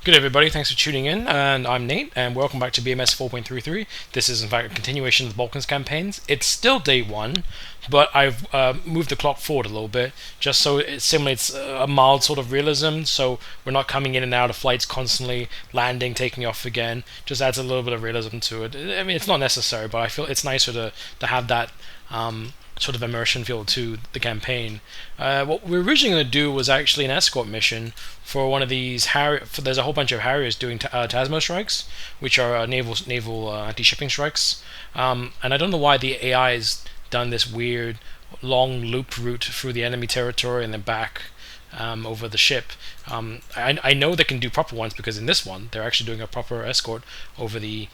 Good everybody, thanks for tuning in, and I'm Nate, and welcome back to BMS 4.33. This is in fact a continuation of the Balkans campaigns. It's still day one, but I've moved the clock forward a little bit, just so it simulates a mild sort of realism, so we're not coming in and out of flights constantly, landing, taking off again. Just adds a little bit of realism to it. I mean, it's not necessary, but I feel it's nicer to have that sort of immersion feel to the campaign. What we were originally going to do was actually an escort mission for one of these there's a whole bunch of Harriers doing TASMO strikes, which are naval anti-shipping strikes. And I don't know why the AI has done this weird long loop route through the enemy territory and then back over the ship. I know they can do proper ones because in this one they're actually doing a proper escort over the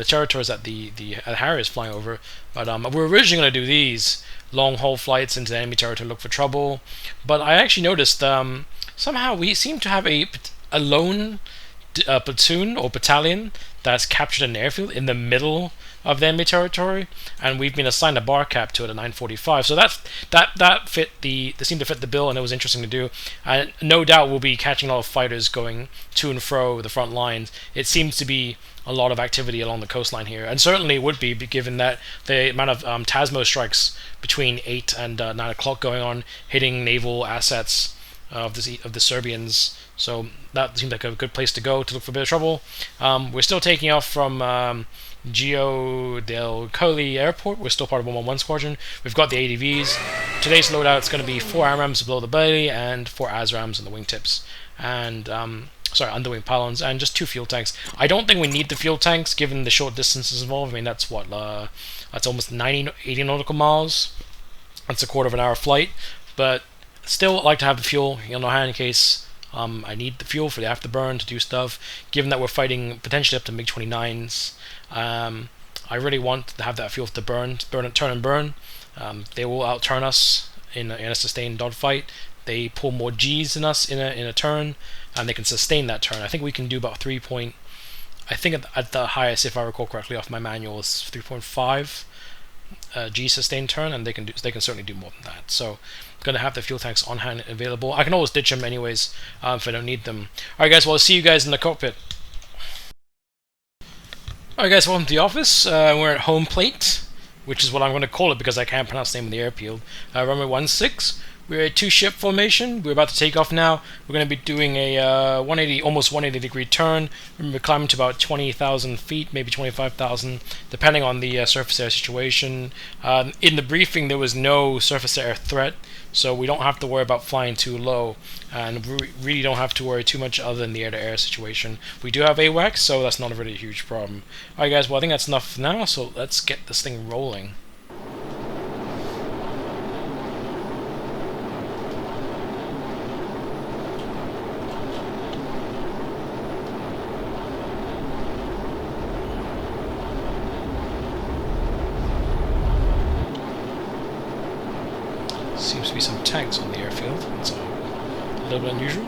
territories that the Harrier is flying over. But we were originally going to do these long haul flights into the enemy territory to look for trouble. But I actually noticed somehow we seem to have a lone platoon or battalion that's captured an airfield in the middle of the enemy territory, and we've been assigned a bar cap to it at 9:45. So that fit they seemed to fit the bill, and it was interesting to do. And no doubt we'll be catching a lot of fighters going to and fro the front lines. It seems to be a lot of activity along the coastline here, and certainly it would be given that the amount of TASMO strikes between 8 and 9 o'clock going on, hitting naval assets of the Serbians. So that seemed like a good place to go to look for a bit of trouble. We're still taking off from Gio del Colli Airport. We're still part of 111 Squadron. We've got the ADVs. Today's loadout is going to be 4 AMRAAMs below the belly and 4 ASRAAMs on the wingtips. And underwing pylons, and just 2 fuel tanks. I don't think we need the fuel tanks given the short distances involved. I mean, that's that's almost 80 nautical miles. That's a quarter of an hour flight, but still I'd like to have the fuel, in case I need the fuel for the afterburn to do stuff. Given that we're fighting potentially up to MiG-29s, I really want to have that fuel to turn and burn. They will outturn us in a sustained dogfight. They pull more G's than us in a turn, and they can sustain that turn. I think we can do about 3 point. I think at the highest, if I recall correctly off my manual, is 3.5 G sustained turn, and they can certainly do more than that. So I'm gonna have the fuel tanks on hand available. I can always ditch them anyways if I don't need them. All right, guys. Well, I'll see you guys in the cockpit. Alright guys, welcome to the office. We're at home plate, which is what I'm going to call it because I can't pronounce the name of the airfield. Runway 16. We're a 2-ship formation. We're about to take off now. We're going to be doing a almost 180 degree turn. We're climbing to about 20,000 feet, maybe 25,000, depending on the surface air situation. In the briefing, there was no surface air threat, so we don't have to worry about flying too low, and we really don't have to worry too much other than the air-to-air situation. We do have AWACS, so that's not a really huge problem. Alright guys, well I think that's enough for now, so let's get this thing rolling. Seems to be some tanks on the airfield. That's a little bit unusual.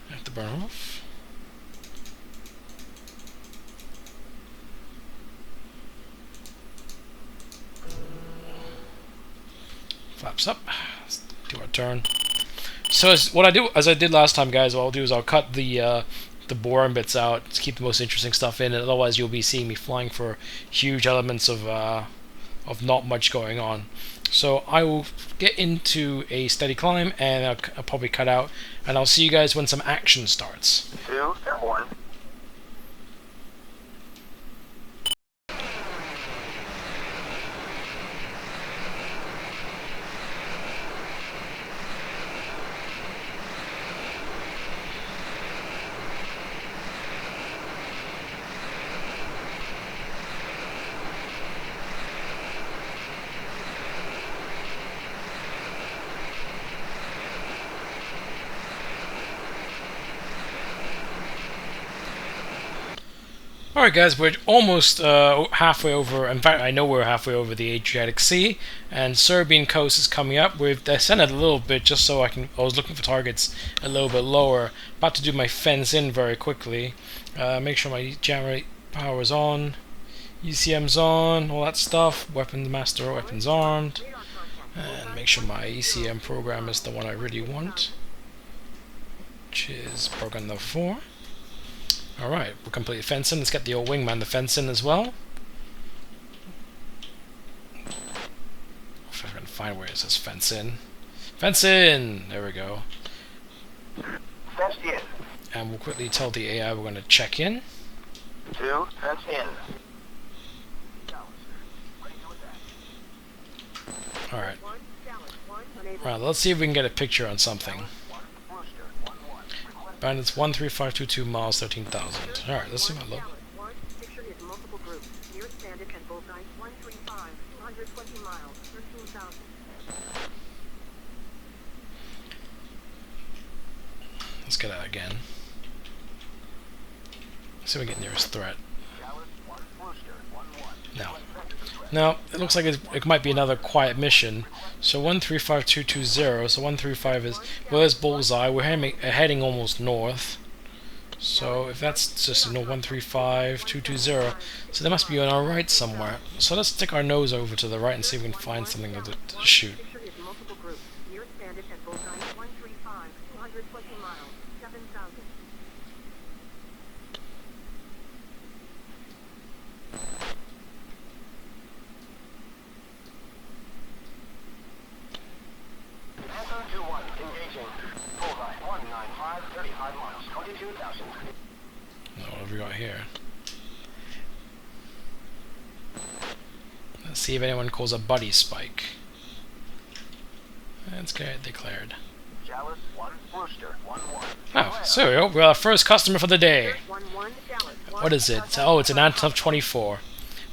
I have to burn off. Flaps up. Let's do our turn. So as I did last time, guys, what I'll do is I'll cut the boring bits out to keep the most interesting stuff in, and otherwise you'll be seeing me flying for huge elements of not much going on. So I will get into a steady climb, and I'll probably cut out, and I'll see you guys when some action starts. 2 and 1. Alright guys, we're almost halfway over. In fact, I know we're halfway over the Adriatic Sea, and Serbian coast is coming up. We've descended a little bit just so I was looking for targets a little bit lower. About to do my fence in very quickly. Make sure my jammer power is on, ECM's on, all that stuff. Weapons master, weapons armed, and make sure my ECM program is the one I really want, which is program number 4. Alright, we're completely fenced in. Let's get the old wingman to fence in as well. If I can find where it says fence in. Fence in! There we go. Fenced in. And we'll quickly tell the AI we're going to check in. 2, fenced in. Alright. Right, let's see if we can get a picture on something. Bandits 13522 miles, 13,000. Alright, let's see what look. Let's get that again. Let's see if we get nearest threat. No. Now, it looks like it might be another quiet mission. So 135220, so 135 is, well, there's bullseye. We're heading almost north. So if that's just 135220, so they must be on our right somewhere. So let's stick our nose over to the right and see if we can find something to shoot. What have we got here? Let's see if anyone calls a buddy spike. Let's get it declared. Oh, so we go. We're our first customer for the day. What is it? Oh, it's an Antonov 24.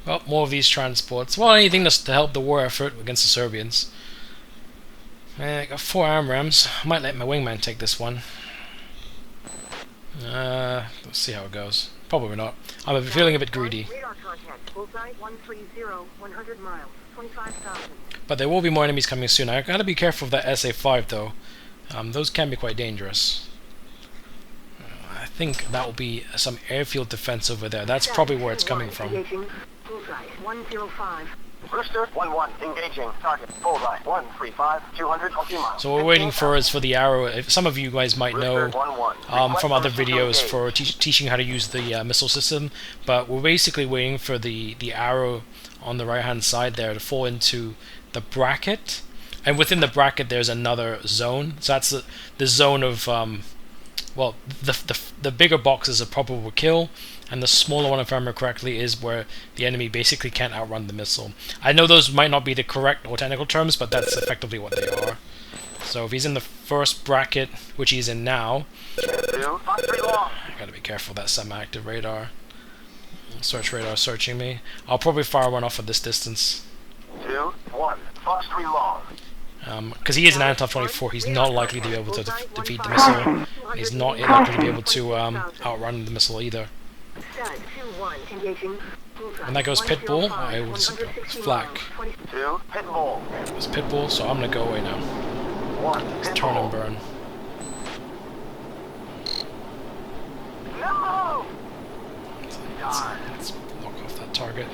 Well, more of these transports. Well, anything that's to help the war effort against the Serbians. I got 4 AMRAAMs. I might let my wingman take this one. Let's see how it goes. Probably not. I'm feeling a bit greedy. But there will be more enemies coming soon. I gotta be careful of that SA-5 though. Those can be quite dangerous. I think that will be some airfield defense over there. That's probably where it's coming from. Rooster 1-1 engaging target bullseye 135 220 miles. So what we're waiting for is for the arrow. If some of you guys might know from other videos for teaching how to use the missile system, but we're basically waiting for the arrow on the right hand side there to fall into the bracket, and within the bracket there's another zone. So that's the zone of well, the bigger box is a probable kill, and the smaller one, if I remember correctly, is where the enemy basically can't outrun the missile. I know those might not be the correct or technical terms, but that's effectively what they are. So if he's in the first bracket, which he's in now, I gotta be careful of that semi-active radar. Search radar searching me. I'll probably fire one off at this distance. 2-1, Fox 3 long. Because he is an Antonov 24, he's not likely to be able to defeat the missile. He's not likely to be able to outrun the missile either. And that goes Pitbull. It's Flak. It's Pitbull, so I'm gonna go away now. Let's turn and burn. Let's block off that target.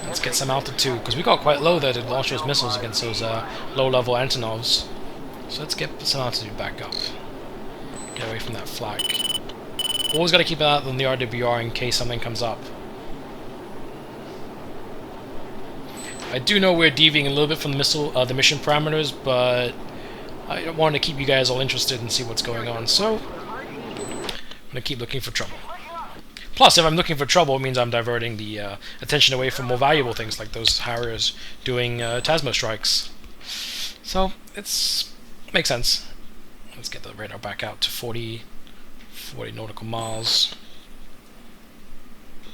Let's get some altitude, because we got quite low there to launch those missiles against those low-level Antonovs. So let's get some altitude back up. Get away from that flak. Always got to keep an eye on the RWR in case something comes up. I do know we're deviating a little bit from the mission parameters, but I want to keep you guys all interested and see what's going on. So I'm gonna keep looking for trouble. Plus, if I'm looking for trouble, it means I'm diverting the attention away from more valuable things like those Harriers doing TASMO strikes. So makes sense. Let's get the radar back out to 40 nautical miles.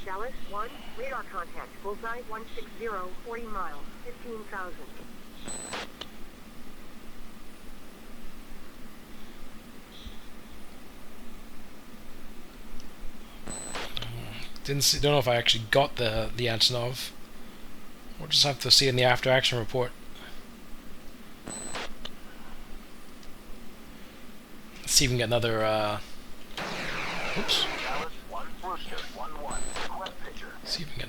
Dallas 1, radar contact, bullseye 160, 40 miles, 15,000. Don't know if I actually got the Antonov. We'll just have to see in the after action report. Let's see if we can get another oops. See if we can get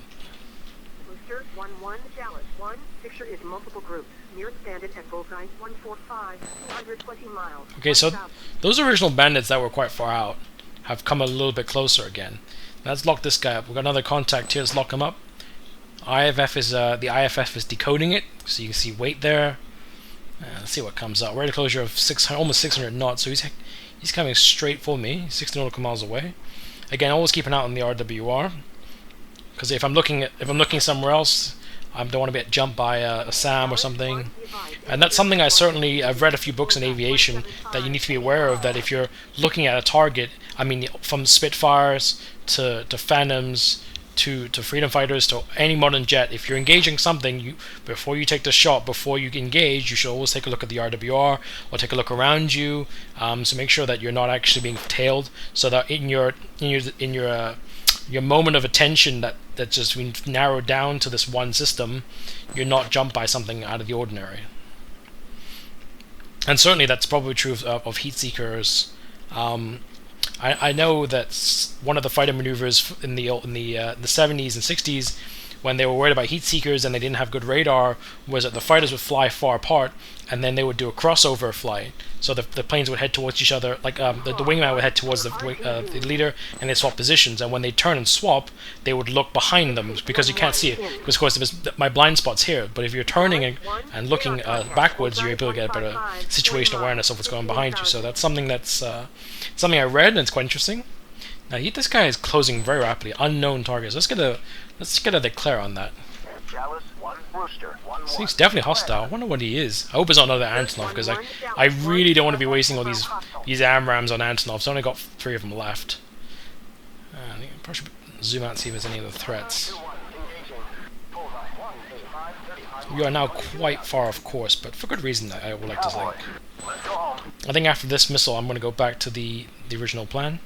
Booster 1-1, Dallas 1, picture is multiple groups. Nearest bandit at bullseye 145, 220 miles. Okay, so those original bandits that were quite far out. have come a little bit closer again. Let's lock this guy up. We've got another contact here. Let's lock him up. IFF is the IFF is decoding it, so you can see weight there. Let's see what comes out. Rate of closure of almost 600 knots, so he's coming straight for me, 60 nautical miles away. Again, always keep an eye on the RWR, because if I'm looking somewhere else, I don't want to get jumped by a SAM or something. And that's something I've read a few books in aviation that you need to be aware of, that if you're looking at a target, I mean from Spitfires to Phantoms to freedom fighters to any modern jet, if you're engaging something, before you take the shot, before you engage, you should always take a look at the RWR or take a look around you, so make sure that you're not actually being tailed, so that in your moment of attention that's just been narrowed down to this one system, you're not jumped by something out of the ordinary. And certainly that's probably true of heat seekers. I know that one of the fighter maneuvers in the 70s and 60s, when they were worried about heat seekers and they didn't have good radar, was that the fighters would fly far apart, and then they would do a crossover flight. So the planes would head towards each other, like the wingman would head towards the leader, and they swap positions. And when they turn and swap, they would look behind them, because you can't see it. Because of course, my blind spot's here. But if you're turning and looking backwards, you're able to get a better situational awareness of what's going behind you. So that's something something I read, and it's quite interesting. Now this guy is closing very rapidly. Unknown targets. Let's get a declare on that. So he's definitely hostile. I wonder what he is. I hope it's not another Antonov, because I really don't want to be wasting all these AMRAAMs on Antonovs. I've only got 3 of them left. I think I probably should zoom out and see if there's any other threats. We are now quite far off course, but for good reason, I would like to think. I think after this missile, I'm going to go back to the original plan.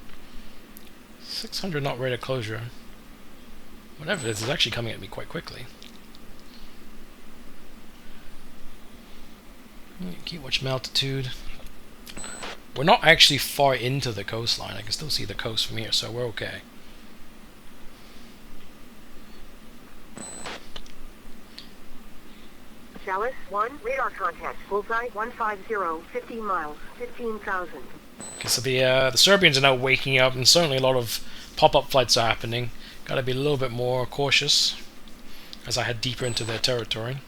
600 knot rate of closure. Whatever it is actually coming at me quite quickly. Keep watching my altitude. We're not actually far into the coastline. I can still see the coast from here, so we're okay. Chalice 1, radar contact, bullseye 150, 15 miles, 15,000. Okay, so the Serbians are now waking up, and certainly a lot of pop-up flights are happening. Gotta be a little bit more cautious as I head deeper into their territory.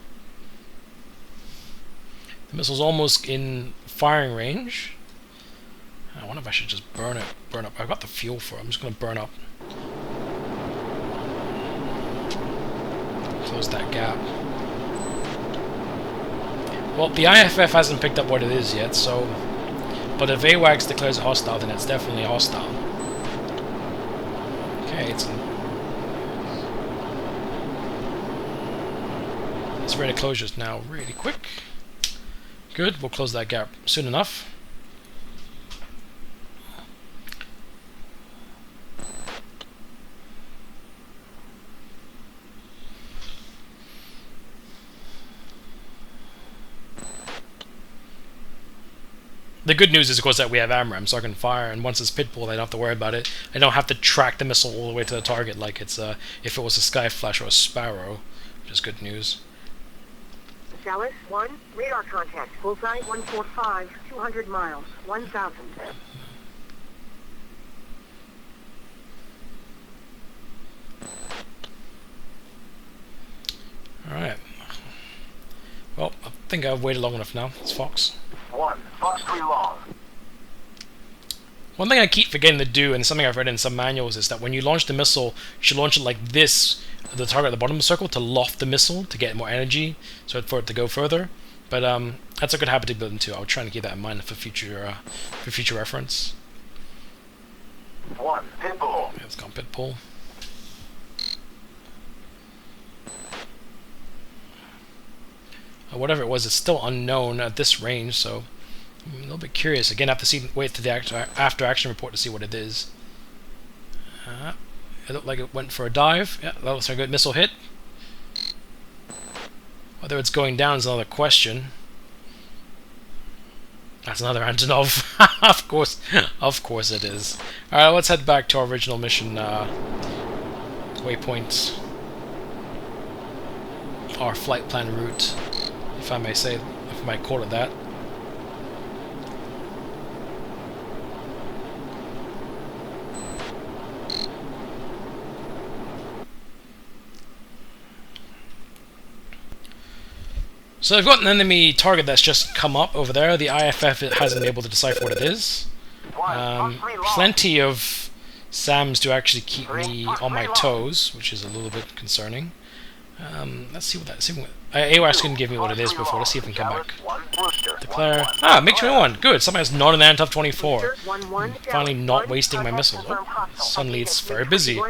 The missile's almost in firing range. I wonder if I should just burn up. I've got the fuel for it. I'm just gonna burn up. Close that gap. Well, the IFF hasn't picked up what it is yet, so... But if AWACS declares it hostile, then it's definitely hostile. Okay, This rate of closure is now really quick. Good, we'll close that gap soon enough. The good news is, of course, that we have AMRAAM, so I can fire, and once it's pitbull, I don't have to worry about it. I don't have to track the missile all the way to the target like it's if it was a Skyflash or a Sparrow, which is good news. Chalice 1, radar contact, bullseye 145, 200 miles, 1,000. Alright. Well, I think I've waited long enough now. It's Fox. 1, Fox 3 long. One thing I keep forgetting to do, and something I've read in some manuals, is that when you launch the missile, you should launch it like this, the target at the bottom of the circle, to loft the missile to get more energy, so for it to go further. But that's a good habit to build into. I'll try to keep that in mind for future reference. 1, pitbull. Yeah, it's gone pitbull. Whatever it was, it's still unknown at this range, so I'm a little bit curious. Again, I have to wait to the after action report to see what it is. It looked like it went for a dive. Yeah, that looks like a good missile hit. Whether it's going down is another question. That's another Antonov. Of course it is. Alright, let's head back to our original mission waypoint. Our flight plan route, if I may say, if I might call it that. So I've got an enemy target that's just come up over there. The IFF hasn't been able to decipher what it is. Plenty of SAMs to actually keep me on my toes, which is a little bit concerning. Let's see what that. AOS couldn't give me what it is before. Let's see if we can come back. Declare. Ah, MiG-21. Good. Something that's not an Antonov 24. I'm finally not wasting my missiles. Oh, suddenly it's very busy.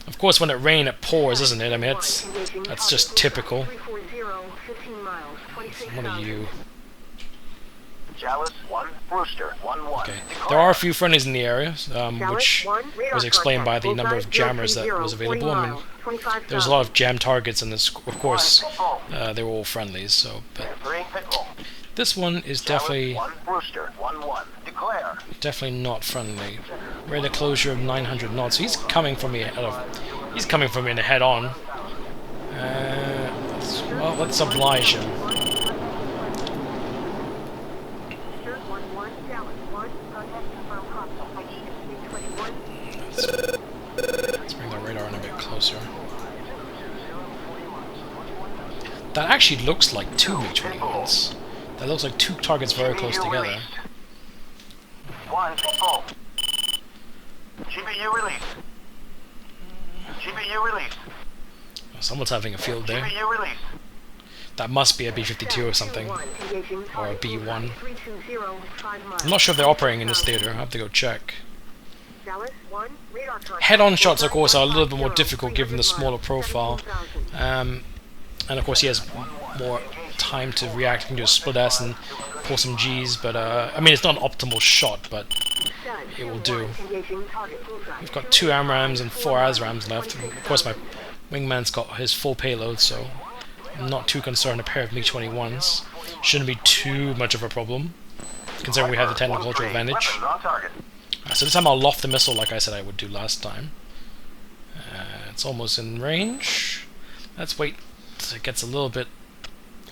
Of course, when it rains, it pours, isn't it? I mean, that's just typical. What are you? Okay. There are a few friendlies in the area, which was explained by the number of jammers that was available. I mean, there's a lot of jam targets, and this, of course, they were all friendlies. So, but this one is definitely not friendly. We're in a closure of 900 knots. So he's coming from me in a head-on. Well, let's oblige him. Let's bring the radar in a bit closer. That actually looks like two MiG-21s. That looks like two targets very close together. GBU release. GBU release. Someone's having a field day. That must be a B-52 or something. Or a B-1. I'm not sure if they're operating in this theater. I'll have to go check. Head-on shots, of course, are a little bit more difficult given the smaller profile. And of course he has more time to react. He can do a split S and pull some Gs, but I mean, it's not an optimal shot, but it will do. We've got 2 AMRAAMs and 4 ASRAAMs left. And of course my wingman's got his full payload, so I'm not too concerned. A pair of MiG-21s shouldn't be too much of a problem, considering we have the technical advantage. So this time I'll loft the missile like I said I would do last time. It's almost in range. Let's wait till it gets a little bit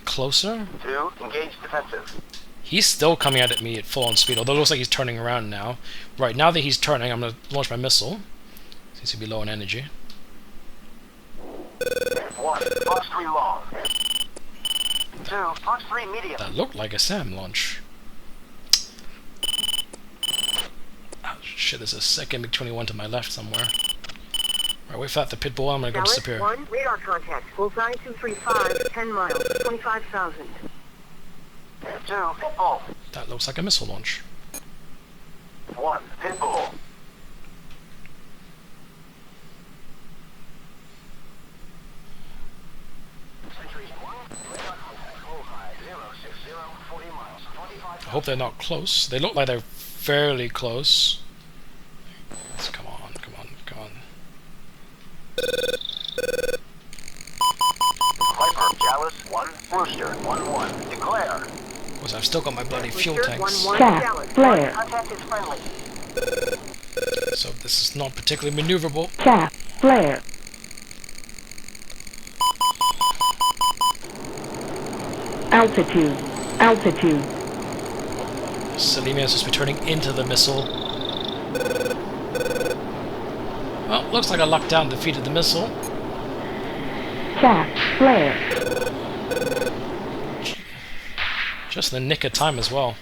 closer. 2, engage defensive. He's still coming at me at full-on speed, although it looks like he's turning around now. Right, now that he's turning, I'm going to launch my missile. Seems to be low in energy. 1, Fox 3 long. 2, Fox 3 medium. That looked like a SAM launch. Oh, shit, there's a second MiG-21 to my left somewhere. Right, wait for that to pitbull. I'm going to go disappear. 1, radar contact. Bullseye 235, 10 miles, 25,000. 2, pitbull. That looks like a missile launch. 1, pitbull. I hope they're not close. They look like they're fairly close. Let's come on, come on, come on. Viper, Chalice, 1, Brewster, 1-1. Declare. Of course, I've still got my bloody fuel tanks. Cap, flare. Contact is friendly. So this is not particularly maneuverable. Cap, flare. Altitude, altitude. Selenia is supposed to be turning into the missile. Well, looks like I lucked out and defeated the missile. Cap, flare. Just in the nick of time as well.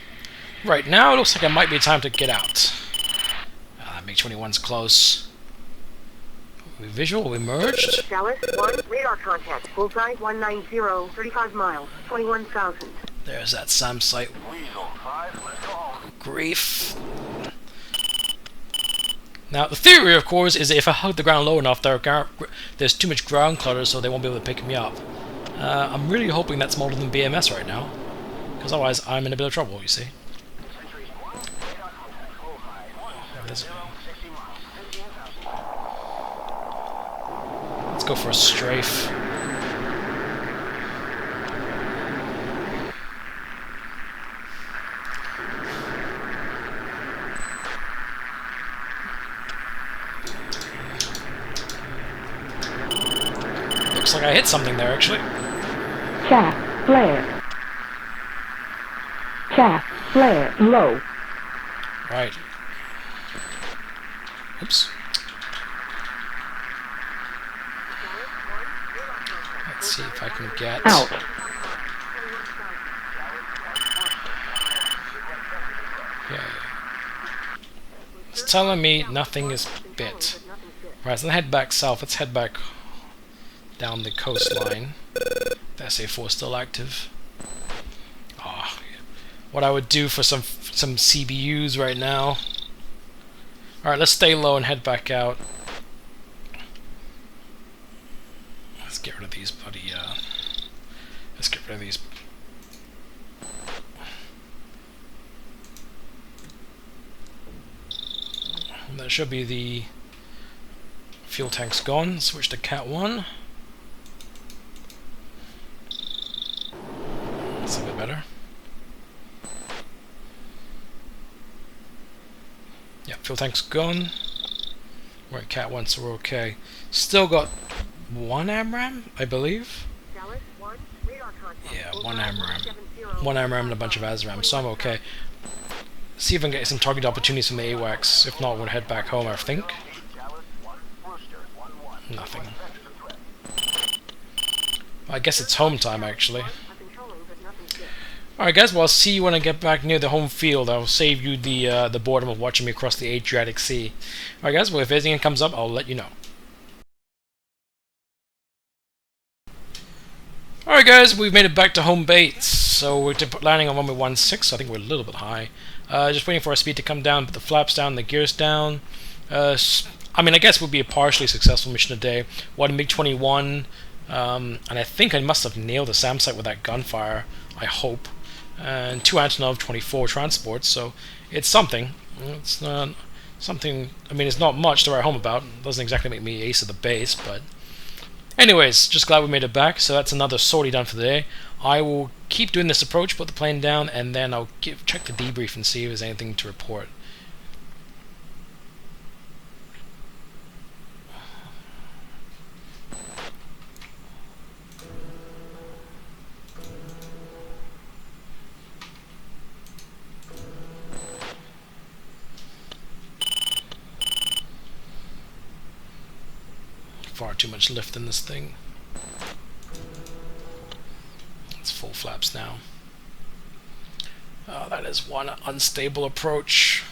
Right, now it looks like it might be time to get out. MiG-21's close. Are we visual? Are we merged? Dallas, 1, radar contact. Bullseye 190, 35 miles, 21,000. There's that SAM site. Weasel, 5, let's go. Grief. Now, the theory, of course, is that if I hug the ground low enough, there's too much ground clutter, so they won't be able to pick me up. I'm really hoping that's more than BMS right now, because otherwise I'm in a bit of trouble, you see. Let's go for a strafe. Looks like I hit something there, actually. Chaff, flare. Chaff, flare, low. Right. Oops. Let's see if I can get... Out. telling me nothing is bit. Right, so let's head back south. Let's head back down the coastline. The SA-4 is still active. Oh, what I would do for some CBUs right now. Alright, let's stay low and head back out. Let's get rid of these bloody, let's get rid of these. And that should be the fuel tank's gone. Switch to Cat 1. That's a bit better. Yeah, fuel tank's gone. We're at Cat 1, so we're okay. Still got 1 AMRAM, I believe. Yeah, 1 AMRAM. 1 AMRAM and a bunch of ASRAM, so I'm okay. See if I can get some target opportunities from the AWACS. If not, we'll head back home, I think. Nothing. I guess it's home time, actually. Alright guys, well I'll see you when I get back near the home field. I'll save you the boredom of watching me across the Adriatic Sea. Alright guys, well if anything comes up, I'll let you know. Alright guys, we've made it back to home base. So we're landing on runway 16, so I think we're a little bit high. Just waiting for our speed to come down, put the flaps down, the gears down. I mean, I guess it would be a partially successful mission today. One MiG-21, and I think I must have nailed the SAM site with that gunfire, I hope. And 2 Antonov 24 transports, so it's something. It's not something, I mean, it's not much to write home about. It doesn't exactly make me ace of the base, but anyways, just glad we made it back. So that's another sortie done for the day. I will keep doing this approach, put the plane down, and then I'll check the debrief and see if there's anything to report. Far too much lift in this thing. It's full flaps now. Oh, that is one unstable approach.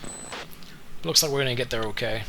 Looks like we're gonna get there okay.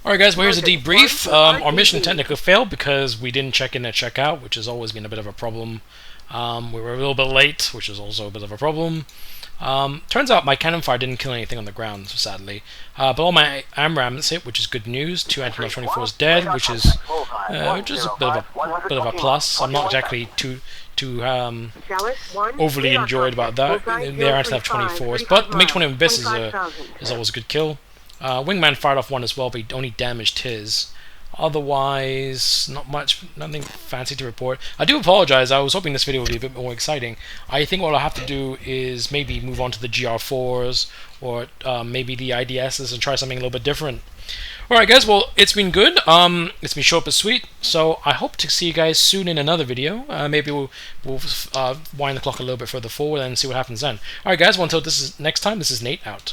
Alright guys, well here's a debrief. Our mission technically failed because we didn't check in and check out, which has always been a bit of a problem. We were a little bit late, which is also a bit of a problem. Turns out my cannon fire didn't kill anything on the ground, sadly. But all my AMRAMs hit, which is good news. 2 Antonov 24 is dead, which is a bit of a plus. I'm not exactly too overly enjoyed about that. They're Antonov 24s, but the MiG-21 BIS is always a good kill. Wingman fired off one as well, but he only damaged his. Otherwise, not much, nothing fancy to report. I do apologize, I was hoping this video would be a bit more exciting. I think what I'll have to do is maybe move on to the GR4s or maybe the IDSs and try something a little bit different. Alright guys, well, it's been good. It's been short but sweet, so I hope to see you guys soon in another video. Maybe we'll wind the clock a little bit further forward and see what happens then. Alright guys, well, until next time, this is Nate out.